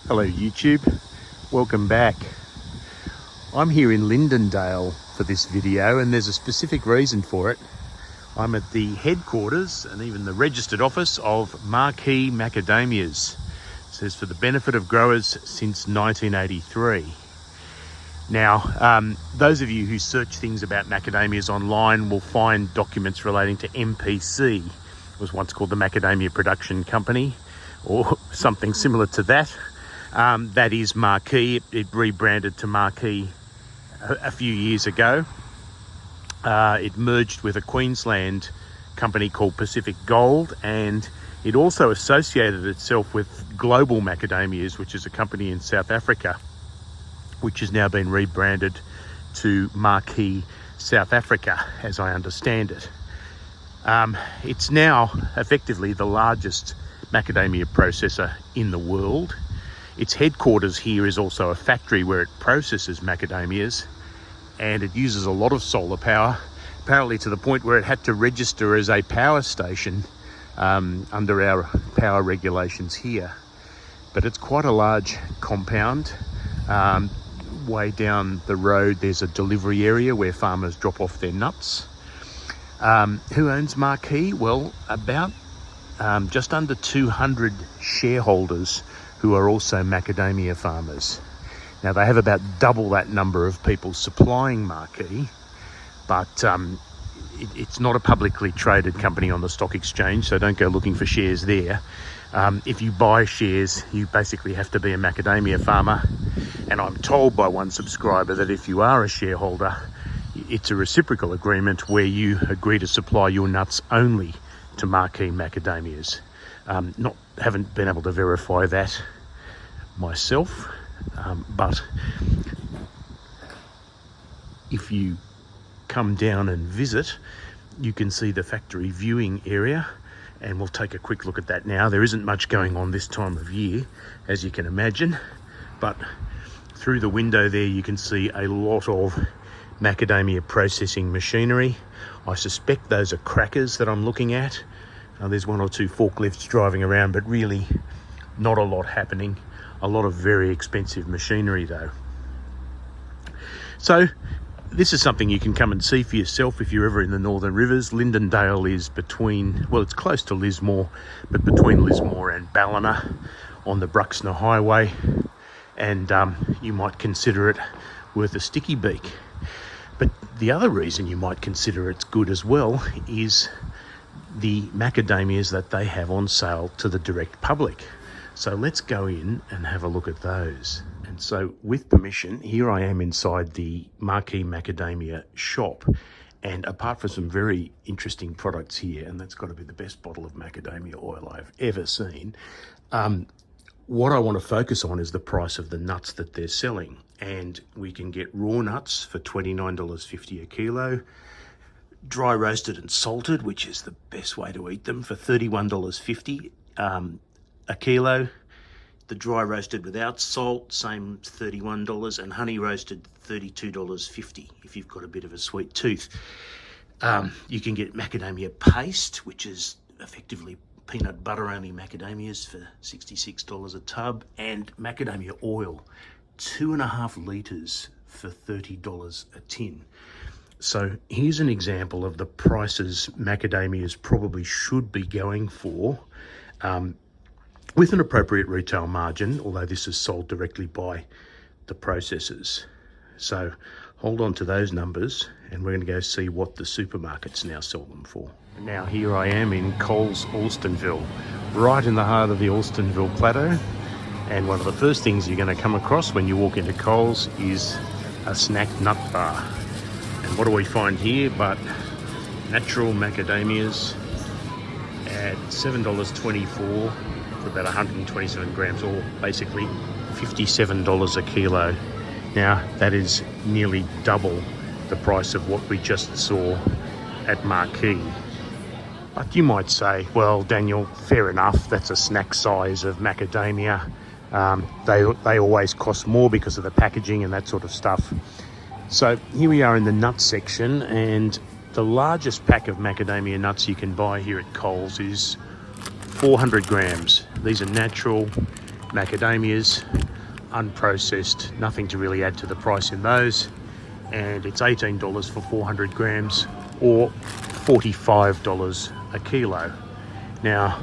Hello YouTube, welcome back. I'm here in Lindendale for this video and there's a specific reason for it. I'm at the headquarters and even the registered office of Marquis Macadamias. It says for the benefit of growers since 1983. Now, those of you who search things about macadamias online will find documents relating to MPC. It was once called the Macadamia Production Company or something similar to that. That is Marquis. It rebranded to Marquis a few years ago. It merged with a Queensland company called Pacific Gold, and it also associated itself with Global Macadamias, which is a company in South Africa, which has now been rebranded to Marquis South Africa, as I understand it. It's now effectively the largest macadamia processor in the world. Its headquarters here is also a factory where it processes macadamias, and it uses a lot of solar power, apparently to the point where it had to register as a power station under our power regulations here. But it's quite a large compound. Way down the road there's a delivery area where farmers drop off their nuts. Who owns Marquis? Well, about just under 200 shareholders who are also macadamia farmers. Now they have about double that number of people supplying Marquis, but it's not a publicly traded company on the stock exchange, so don't go looking for shares there. If you buy shares, you basically have to be a macadamia farmer, and I'm told by one subscriber that if you are a shareholder, it's a reciprocal agreement where you agree to supply your nuts only to Marquis Macadamias. Haven't been able to verify that myself, but if you come down and visit, you can see the factory viewing area, and we'll take a quick look at that now. There isn't much going on this time of year, as you can imagine, but through the window there you can see a lot of macadamia processing machinery. I suspect those are crackers that I'm looking at. There's one or two forklifts driving around, but really not a lot happening. A lot of very expensive machinery though. So this is something you can come and see for yourself if you're ever in the Northern Rivers. Lindendale is between, well, it's close to Lismore, but between Lismore and Ballina on the Bruxner Highway, and you might consider it worth a sticky beak. But the other reason you might consider it's good as well is the macadamias that they have on sale to the direct public. So let's go in and have a look at those. And so with permission, here I am inside the Marquis Macadamia shop. And apart from some very interesting products here, and that's got to be the best bottle of macadamia oil I've ever seen, what I want to focus on is the price of the nuts that they're selling. And we can get raw nuts for $29.50 a kilo, dry roasted and salted, which is the best way to eat them, for $31.50 a kilo. The dry roasted without salt, same $31, and honey roasted $32.50 if you've got a bit of a sweet tooth. You can get macadamia paste, which is effectively peanut butter only macadamias, for $66 a tub, and macadamia oil, 2.5 litres for $30 a tin. So here's an example of the prices macadamias probably should be going for, with an appropriate retail margin, although this is sold directly by the processors. So hold on to those numbers, and we're going to go see what the supermarkets now sell them for. Now here I am in Coles Alstonville, right in the heart of the Alstonville Plateau, and one of the first things you're going to come across when you walk into Coles is a snack nut bar. And what do we find here but natural macadamias at $7.24 for about 127 grams, or basically $57 a kilo. Now that is nearly double the price of what we just saw at Marquis. But you might say, well, Daniel, fair enough, that's a snack size of macadamia. They always cost more because of the packaging and that sort of stuff. So here we are in the nut section, and the largest pack of macadamia nuts you can buy here at Coles is 400 grams. These are natural macadamias, unprocessed, nothing to really add to the price in those, and it's $18 for 400 grams or $45 a kilo. Now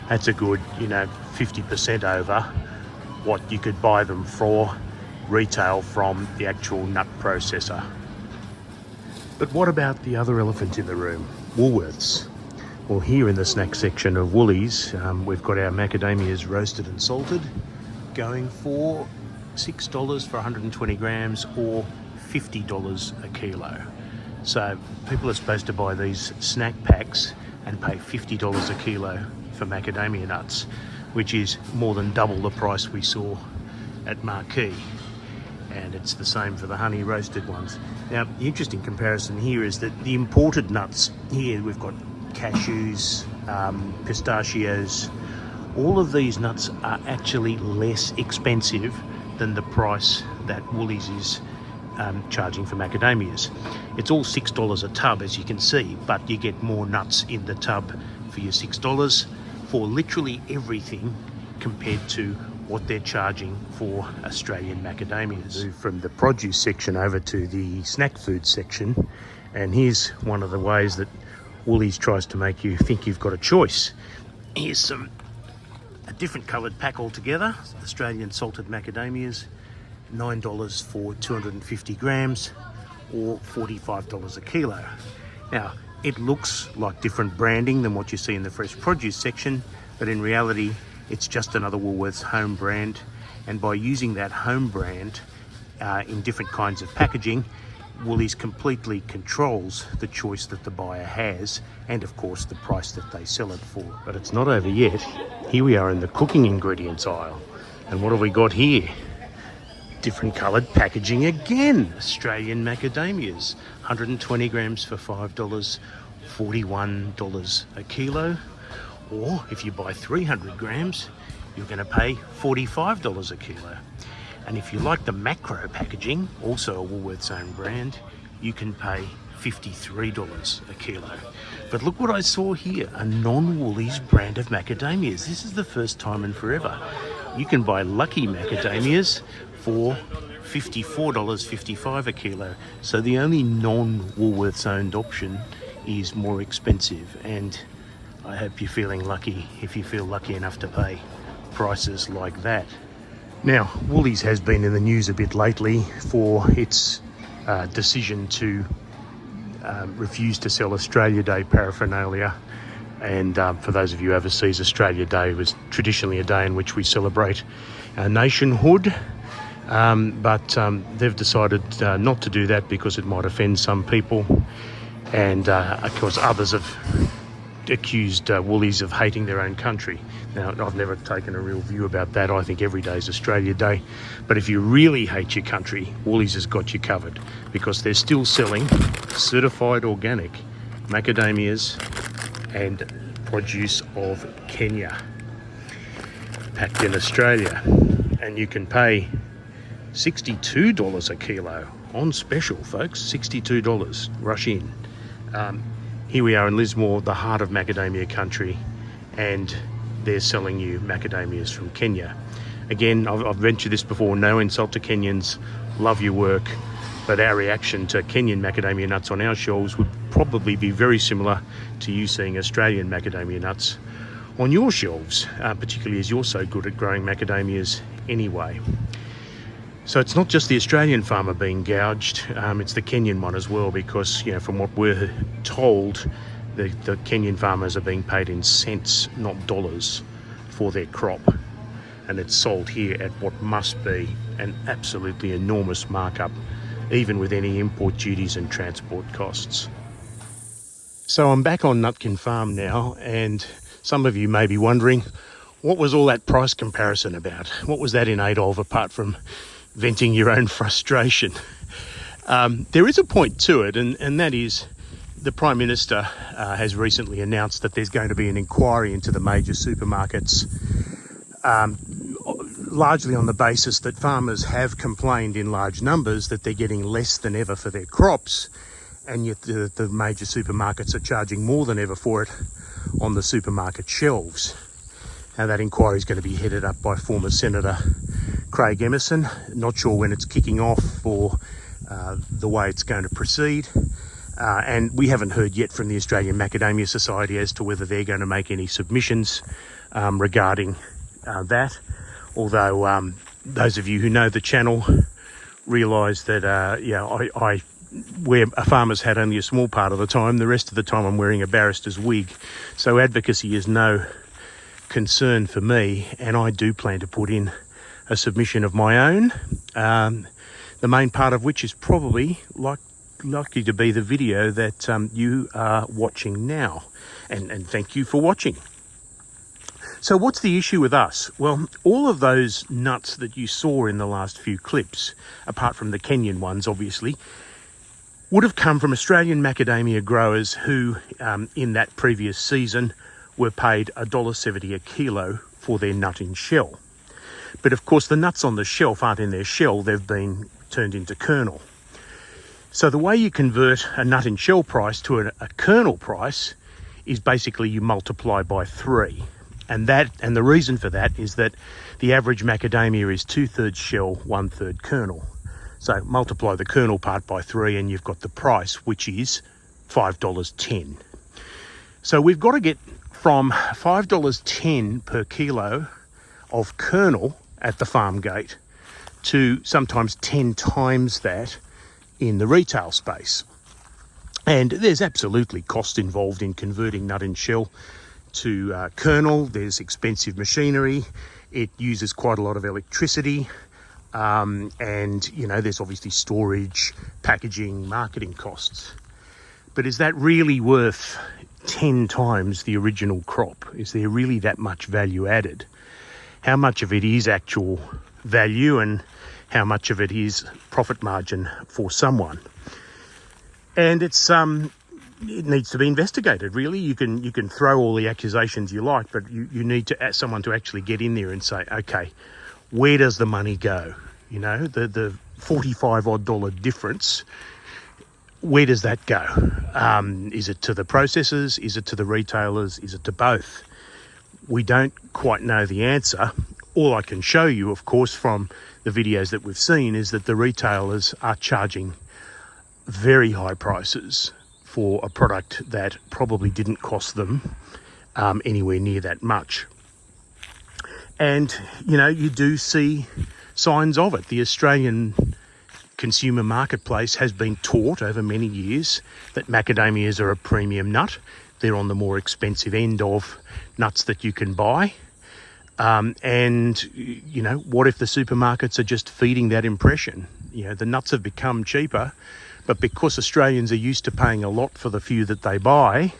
that's a good 50% over what you could buy them for retail from the actual nut processor. But what about the other elephant in the room, Woolworths? Well, here in the snack section of Woolies, we've got our macadamias roasted and salted, going for $6 for 120 grams or $50 a kilo. So people are supposed to buy these snack packs and pay $50 a kilo for macadamia nuts, which is more than double the price we saw at Marquee. And it's the same for the honey roasted ones. Now, the interesting comparison here is that the imported nuts, here we've got cashews, pistachios. All of these nuts are actually less expensive than the price that Woolies is charging for macadamias. It's all $6 a tub, as you can see, but you get more nuts in the tub for your $6 for literally everything compared to what they're charging for Australian macadamias. From the produce section over to the snack food section, and here's one of the ways that Woolies tries to make you think you've got a choice. Here's a different coloured pack altogether. Australian salted macadamias, $9 for 250 grams or $45 a kilo. Now, it looks like different branding than what you see in the fresh produce section, but in reality, it's just another Woolworths home brand. And by using that home brand in different kinds of packaging, Woolies completely controls the choice that the buyer has and of course the price that they sell it for. But it's not over yet. Here we are in the cooking ingredients aisle, and what have we got here? Different coloured packaging again. Australian macadamias, 120 grams for $5, $41 a kilo, or if you buy 300 grams you're going to pay $45 a kilo. And if you like the macro packaging, also a Woolworths own brand, you can pay $53 a kilo. But look what I saw here, a non-Woolies brand of macadamias. This is the first time in forever. You can buy Lucky macadamias for $54.55 a kilo. So the only non-Woolworths owned option is more expensive, and I hope you're feeling lucky if you feel lucky enough to pay prices like that. Now, Woolies has been in the news a bit lately for its decision to refuse to sell Australia Day paraphernalia. And for those of you overseas, Australia Day was traditionally a day in which we celebrate our nationhood. But they've decided not to do that because it might offend some people. And of course, others have accused Woolies of hating their own country. Now, I've never taken a real view about that. I think every day is Australia Day. But if you really hate your country, Woolies has got you covered, because they're still selling certified organic macadamias and produce of Kenya, packed in Australia. And you can pay $62 a kilo on special, folks. $62. Rush in. Here we are in Lismore, the heart of macadamia country, and they're selling you macadamias from Kenya. Again, I've mentioned this before, no insult to Kenyans, love your work, but our reaction to Kenyan macadamia nuts on our shelves would probably be very similar to you seeing Australian macadamia nuts on your shelves, particularly as you're so good at growing macadamias anyway. So it's not just the Australian farmer being gouged, it's the Kenyan one as well, because from what we're told, the Kenyan farmers are being paid in cents, not dollars, for their crop. And it's sold here at what must be an absolutely enormous markup, even with any import duties and transport costs. So I'm back on Nutkin Farm now, and some of you may be wondering, what was all that price comparison about? What was that in aid of, apart from venting your own frustration? There is a point to it, and that is the Prime Minister has recently announced that there's going to be an inquiry into the major supermarkets, largely on the basis that farmers have complained in large numbers that they're getting less than ever for their crops, and yet the major supermarkets are charging more than ever for it on the supermarket shelves. Now that inquiry is going to be headed up by former Senator Craig Emerson. Not sure when it's kicking off or the way it's going to proceed. And we haven't heard yet from the Australian Macadamia Society as to whether they're going to make any submissions regarding that. Although those of you who know the channel realise that I wear a farmer's hat only a small part of the time. The rest of the time I'm wearing a barrister's wig. So advocacy is no concern for me, and I do plan to put in a submission of my own, the main part of which is probably likely to be the video that you are watching now, and thank you for watching. So what's the issue with us? Well, all of those nuts that you saw in the last few clips, apart from the Kenyan ones obviously, would have come from Australian macadamia growers who in that previous season were paid $1.70 a kilo for their nut in shell. But of course the nuts on the shelf aren't in their shell, they've been turned into kernel. So the way you convert a nut in shell price to a kernel price is basically you multiply by 3. And the reason for that is that the average macadamia is 2/3 shell, 1/3 kernel. So multiply the kernel part by 3 and you've got the price, which is $5.10. So we've got to get from $5.10 per kilo of kernel at the farm gate to sometimes 10 times that in the retail space. And there's absolutely cost involved in converting nut and shell to kernel. There's expensive machinery. It uses quite a lot of electricity. And, you know, there's obviously storage, packaging, marketing costs. But is that really worth 10 times the original crop? Is there really that much value added? How much of it is actual value and how much of it is profit margin for someone? And it needs to be investigated, really. You can throw all the accusations you like, but you need to ask someone to actually get in there and say, okay, where does the money go? You know, the $45 odd difference, where does that go? Is it to the processors? Is it to the retailers? Is it to both? We don't quite know the answer. All I can show you, of course, from the videos that we've seen is that the retailers are charging very high prices for a product that probably didn't cost them anywhere near that much. And, you know, you do see signs of it. The Australian consumer marketplace has been taught over many years that macadamias are a premium nut. They're on the more expensive end of nuts that you can buy. And, you know, what if the supermarkets are just feeding that impression? You know, the nuts have become cheaper, but because Australians are used to paying a lot for the few that they buy,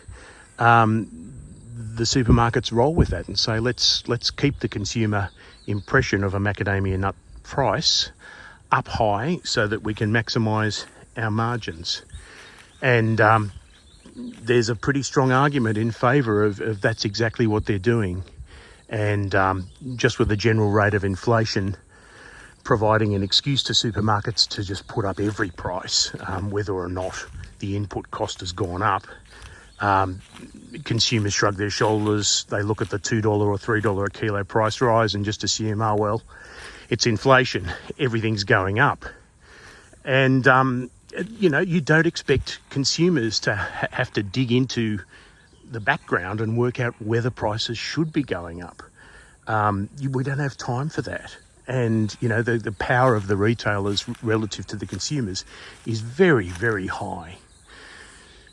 the supermarkets roll with that and say, let's keep the consumer impression of a macadamia nut price up high so that we can maximise our margins. And there's a pretty strong argument in favour of that's exactly what they're doing. And just with the general rate of inflation providing an excuse to supermarkets to just put up every price, whether or not the input cost has gone up, consumers shrug their shoulders. They look at the $2 or $3 a kilo price rise and just assume, oh, well, it's inflation. Everything's going up. And, you know, you don't expect consumers to have to dig into the background and work out whether prices should be going up. We don't have time for that. And, you know, the power of the retailers relative to the consumers is very, very high.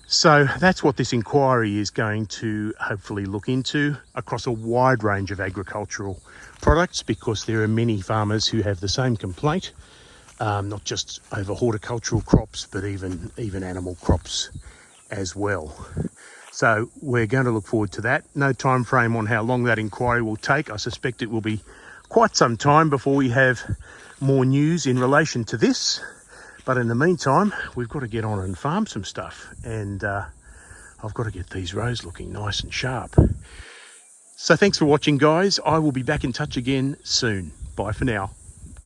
So that's what this inquiry is going to hopefully look into across a wide range of agricultural products, because there are many farmers who have the same complaint, not just over horticultural crops, but even animal crops as well. So we're going to look forward to that. No time frame on how long that inquiry will take. I suspect it will be quite some time before we have more news in relation to this. But in the meantime, we've got to get on and farm some stuff. And I've got to get these rows looking nice and sharp. So thanks for watching, guys. I will be back in touch again soon. Bye for now.